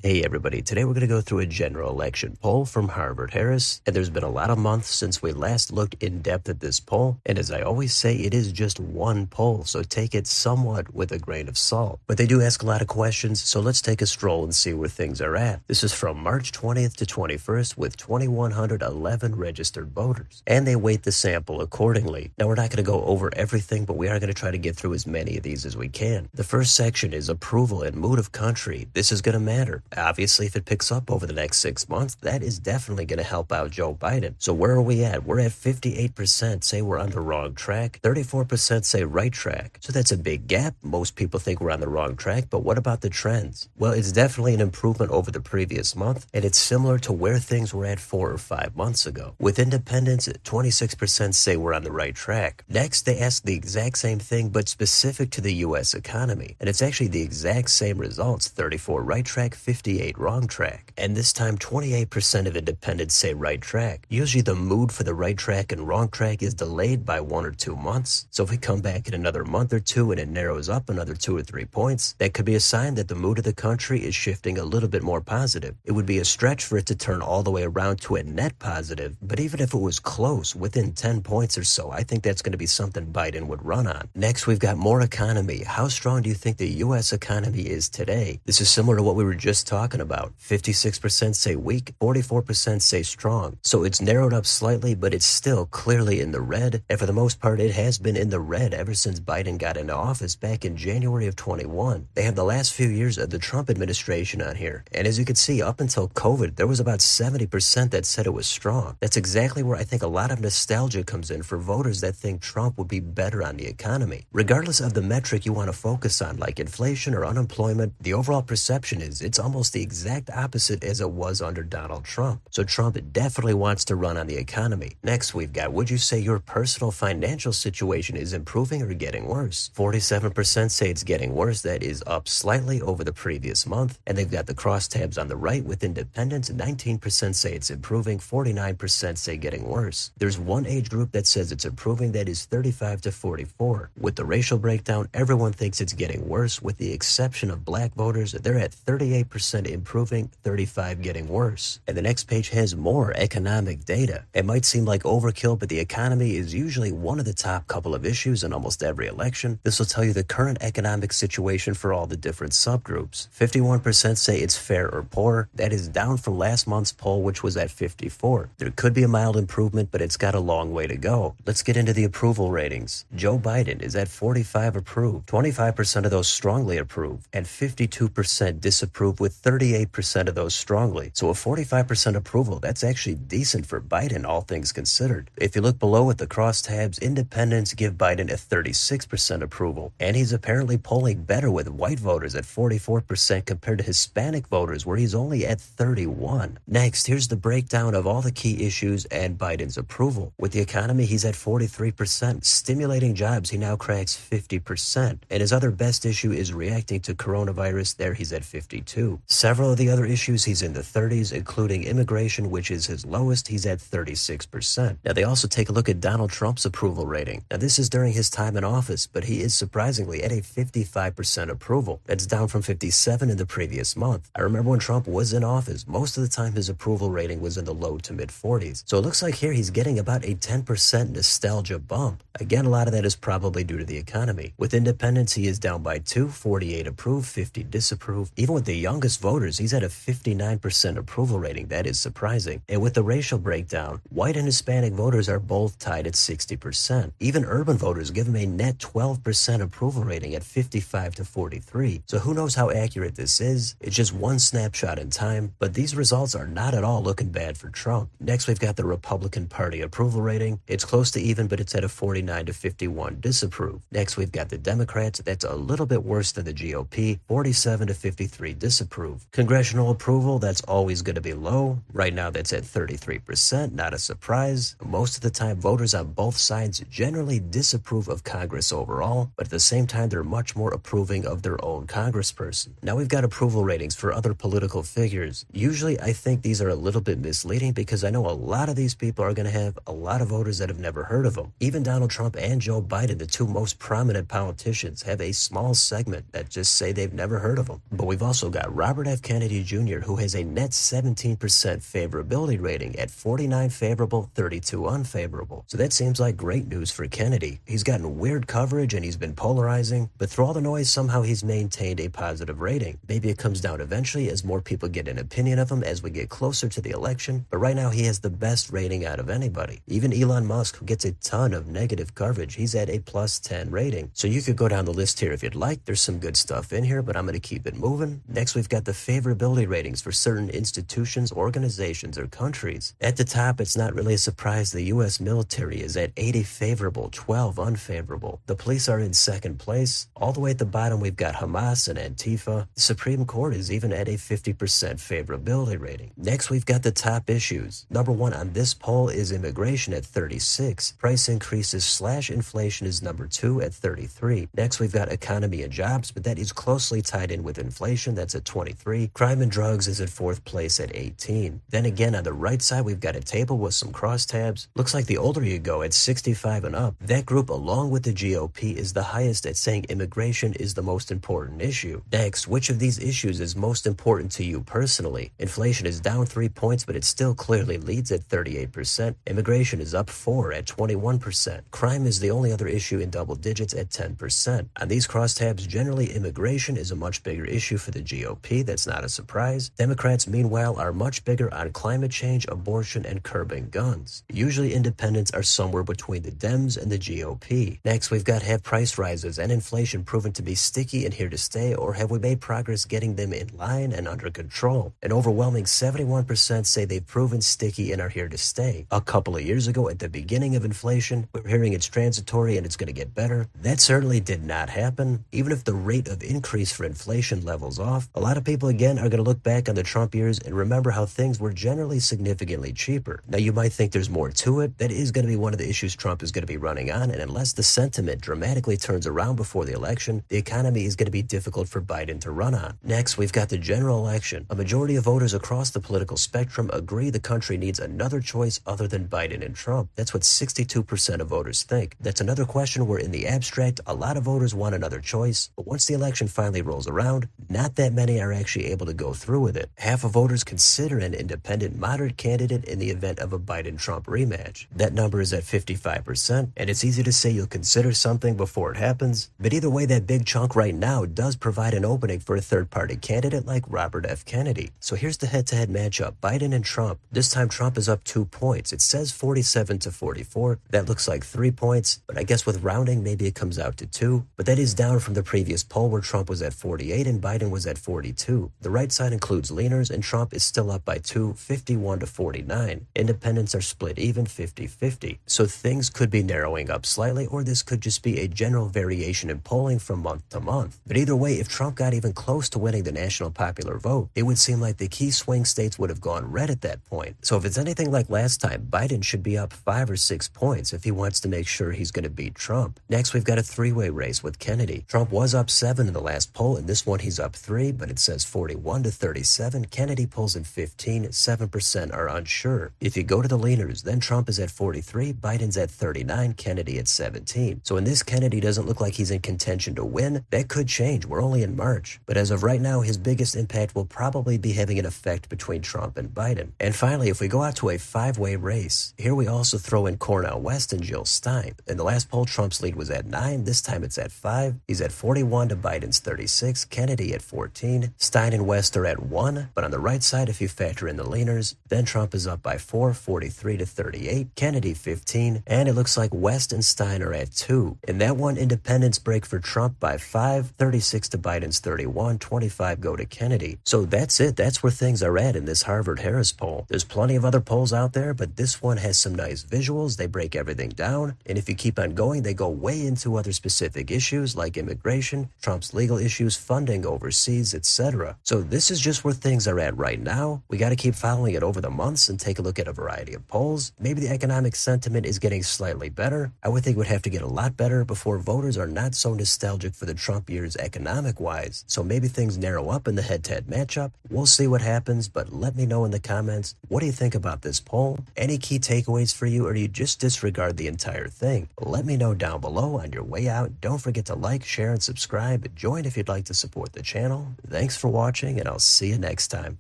Hey everybody, today we're going to go through a general election poll from Harvard-Harris, and there's been a lot of months since we last looked in depth at this poll, and as I always say, it is just one poll, so take it somewhat with a grain of salt. But they do ask a lot of questions, so let's take a stroll and see where things are at. This is from March 20th to 21st with 2,111 registered voters, and they weight the sample accordingly. Now we're not going to go over everything, but we are going to try to get through as many of these as we can. The first section is approval and mood of country. This is going to matter. Obviously, if it picks up over the next 6 months, that is definitely going to help out Joe Biden. So where are we at? We're at 58% say we're on the wrong track, 34% say right track. So that's a big gap. Most people think we're on the wrong track, but what about the trends? Well, it's definitely an improvement over the previous month, and it's similar to where things were at 4 or 5 months ago. With independents, 26% say we're on the right track. Next, they ask the exact same thing, but specific to the U.S. economy, and it's actually the exact same results, 34 right track, 58 wrong track. And this time 28% of independents say right track. Usually the mood for the right track and wrong track is delayed by 1 or 2 months. So if we come back in another month or two and it narrows up another 2 or 3 points, that could be a sign that the mood of the country is shifting a little bit more positive. It would be a stretch for it to turn all the way around to a net positive, but even if it was close, within 10 points or so, I think that's going to be something Biden would run on. Next, we've got more economy. How strong do you think the U.S. economy is today? This is similar to what we were just talking about. 56% say weak, 44% say strong. So it's narrowed up slightly, but it's still clearly in the red. And for the most part, it has been in the red ever since Biden got into office back in January of 21. They have the last few years of the Trump administration on here. And as you can see, up until COVID, there was about 70% that said it was strong. That's exactly where I think a lot of nostalgia comes in for voters that think Trump would be better on the economy. Regardless of the metric you want to focus on, like inflation or unemployment, the overall perception is it's almost the exact opposite as it was under Donald Trump. So Trump definitely wants to run on the economy. Next, we've got, would you say your personal financial situation is improving or getting worse? 47% say it's getting worse. That is up slightly over the previous month. And they've got the crosstabs on the right with independents. 19% say it's improving. 49% say getting worse. There's one age group that says it's improving. That is 35 to 44. With the racial breakdown, everyone thinks it's getting worse with the exception of black voters. They're at 38% improving, 35 getting worse. And the next page has more economic data. It might seem like overkill, but the economy is usually one of the top couple of issues in almost every election. This will tell you the current economic situation for all the different subgroups. 51% say it's fair or poor. That is down from last month's poll, which was at 54. There could be a mild improvement, but it's got a long way to go. Let's get into the approval ratings. Joe Biden is at 45 approved, 25% of those strongly approve, and 52% disapprove, with 38% of those strongly. So a 45% approval, that's actually decent for Biden, all things considered. If you look below at the crosstabs, independents give Biden a 36% approval, and he's apparently polling better with white voters at 44% compared to Hispanic voters, where he's only at 31. Next, here's the breakdown of all the key issues and Biden's approval. With the economy, he's at 43%. Stimulating jobs, he now cracks 50%. And his other best issue is reacting to coronavirus. There he's at 52. Several of the other issues he's in the 30s, including immigration, which is his lowest. He's at 36%. Now they also take a look at Donald Trump's approval rating. Now this is during his time in office, but he is surprisingly at a 55% approval. That's down from 57 in the previous month. I remember when Trump was in office, most of the time his approval rating was in the low to mid 40s. So it looks like here he's getting about a 10% nostalgia bump. Again, a lot of that is probably due to the economy. With independents, he is down by 2, 48 approve, 50 disapprove. Even with the youngest voters, he's at a 59% approval rating. That is surprising. And with the racial breakdown, white and Hispanic voters are both tied at 60%. Even urban voters give him a net 12% approval rating at 55 to 43. So who knows how accurate this is? It's just one snapshot in time, but these results are not at all looking bad for Trump. Next, we've got the Republican Party approval rating. It's close to even, but it's at a 49 to 51 disapprove. Next, we've got the Democrats. That's a little bit worse than the GOP, 47 to 53 disapprove. Congressional approval, that's always going to be low. Right now, that's at 33%, not a surprise. Most of the time, voters on both sides generally disapprove of Congress overall, but at the same time, they're much more approving of their own congressperson. Now we've got approval ratings for other political figures. Usually, I think these are a little bit misleading because I know a lot of these people are going to have a lot of voters that have never heard of them. Even Donald Trump and Joe Biden, the two most prominent politicians, have a small segment that just say they've never heard of them. But we've also got Robert F. Kennedy Jr., who has a net 17% favorability rating at 49 favorable, 32 unfavorable. So that seems like great news for Kennedy. He's gotten weird coverage and he's been polarizing, but through all the noise, somehow he's maintained a positive rating. Maybe it comes down eventually as more people get an opinion of him as we get closer to the election, but right now he has the best rating out of anybody. Even Elon Musk, who gets a ton of negative coverage, he's at a plus 10 rating. So you could go down the list here if you'd like. There's some good stuff in here, but I'm going to keep it moving. Next, we've got the favorability ratings for certain institutions, organizations, or countries. At the top, it's not really a surprise the U.S. military is at 80 favorable, 12 unfavorable. The police are in second place. All the way at the bottom, we've got Hamas and Antifa. The Supreme Court is even at a 50% favorability rating. Next, we've got the top issues. Number one on this poll is immigration at 36. Price increases / inflation is number 2 at 33. Next, we've got economy and jobs, but that is closely tied in with inflation. That's at 23. Crime and drugs is at 4th place at 18. Then again, on the right side, we've got a table with some crosstabs. Looks like the older you go, at 65 and up, that group, along with the GOP, is the highest at saying immigration is the most important issue. Next, which of these issues is most important to you personally? Inflation is down 3 points, but it still clearly leads at 38%. Immigration is up 4 at 21%. Crime is the only other issue in double digits at 10%. On these crosstabs, generally immigration is a much bigger issue for the GOP. That's not a surprise. Democrats, meanwhile, are much bigger on climate change, abortion, and curbing guns. Usually independents are somewhere between the Dems and the GOP. Next, we've got have price rises and inflation proven to be sticky and here to stay, or have we made progress getting them in line and under control? An overwhelming 71% say they've proven sticky and are here to stay. A couple of years ago, at the beginning of inflation, we were hearing it's transitory and it's going to get better. That certainly did not happen. Even if the rate of increase for inflation levels off, a lot of people again are going to look back on the Trump years and remember how things were generally significantly cheaper. Now you might think there's more to it. That is going to be one of the issues Trump is going to be running on, and unless the sentiment dramatically turns around before the election, the economy is going to be difficult for Biden to run on. Next, we've got the general election. A majority of voters across the political spectrum agree the country needs another choice other than Biden and Trump. That's what 62% of voters think. That's another question where in the abstract, a lot of voters want another choice, but once the election finally rolls around, not that many are actually able to go through with it. Half of voters consider an independent, moderate candidate in the event of a Biden-Trump rematch. That number is at 55%, and it's easy to say you'll consider something before it happens, but either way, that big chunk right now does provide an opening for a third-party candidate like Robert F. Kennedy. So here's the head-to-head matchup, Biden and Trump. This time Trump is up 2 points. It says 47 to 44. That looks like 3 points, but I guess with rounding, maybe it comes out to 2. But that is down from the previous poll where Trump was at 48 and Biden was at 42. The right side includes leaners, and Trump is still up by 2, 51 to 49. Independents are split even, 50-50. So things could be narrowing up slightly, or this could just be a general variation in polling from month to month. But either way, if Trump got even close to winning the national popular vote, it would seem like the key swing states would have gone red at that point. So if it's anything like last time, Biden should be up 5 or 6 points if he wants to make sure he's going to beat Trump. Next, we've got a three-way race with Kennedy. Trump was up 7 in the last poll, and this one he's up 3, but it says 41 to 37. Kennedy pulls in 15, 7% are unsure. If you go to the leaners, then Trump is at 43, Biden's at 39, Kennedy at 17. So in this, Kennedy doesn't look like he's in contention to win. That could change. We're only in March. But as of right now, his biggest impact will probably be having an effect between Trump and Biden. And finally, if we go out to a 5-way race, here we also throw in Cornel West and Jill Stein. In the last poll, Trump's lead was at 9. This time it's at 5. He's at 41 to Biden's 36, Kennedy at 14. Stein and West are at 1. But on the right side, if you factor in the leaners, then Trump is up by 4, 43 to 38, Kennedy 15, and it looks like West and Stein are at 2. In that one, independents break for Trump by 5, 36 to Biden's 31, 25 go to Kennedy. So that's it. That's where things are at in this Harvard-Harris poll. There's plenty of other polls out there, but this one has some nice visuals. They break everything down, and if you keep on going, they go way into other specific issues like immigration, Trump's legal issues, funding overseas, etc. So this is just where things are at right now. We got to keep following it over the months and take a look at a variety of polls. Maybe the economic sentiment is getting slightly better. I would think it would have to get a lot better before voters are not so nostalgic for the Trump years economic-wise. So maybe things narrow up in the head-to-head matchup. We'll see what happens, but let me know in the comments, what do you think about this poll? Any key takeaways for you, or do you just disregard the entire thing? Let me know down below on your way out. Don't forget to like, share, and subscribe. Join if you'd like to support the channel. Thanks. for watching, and I'll see you next time.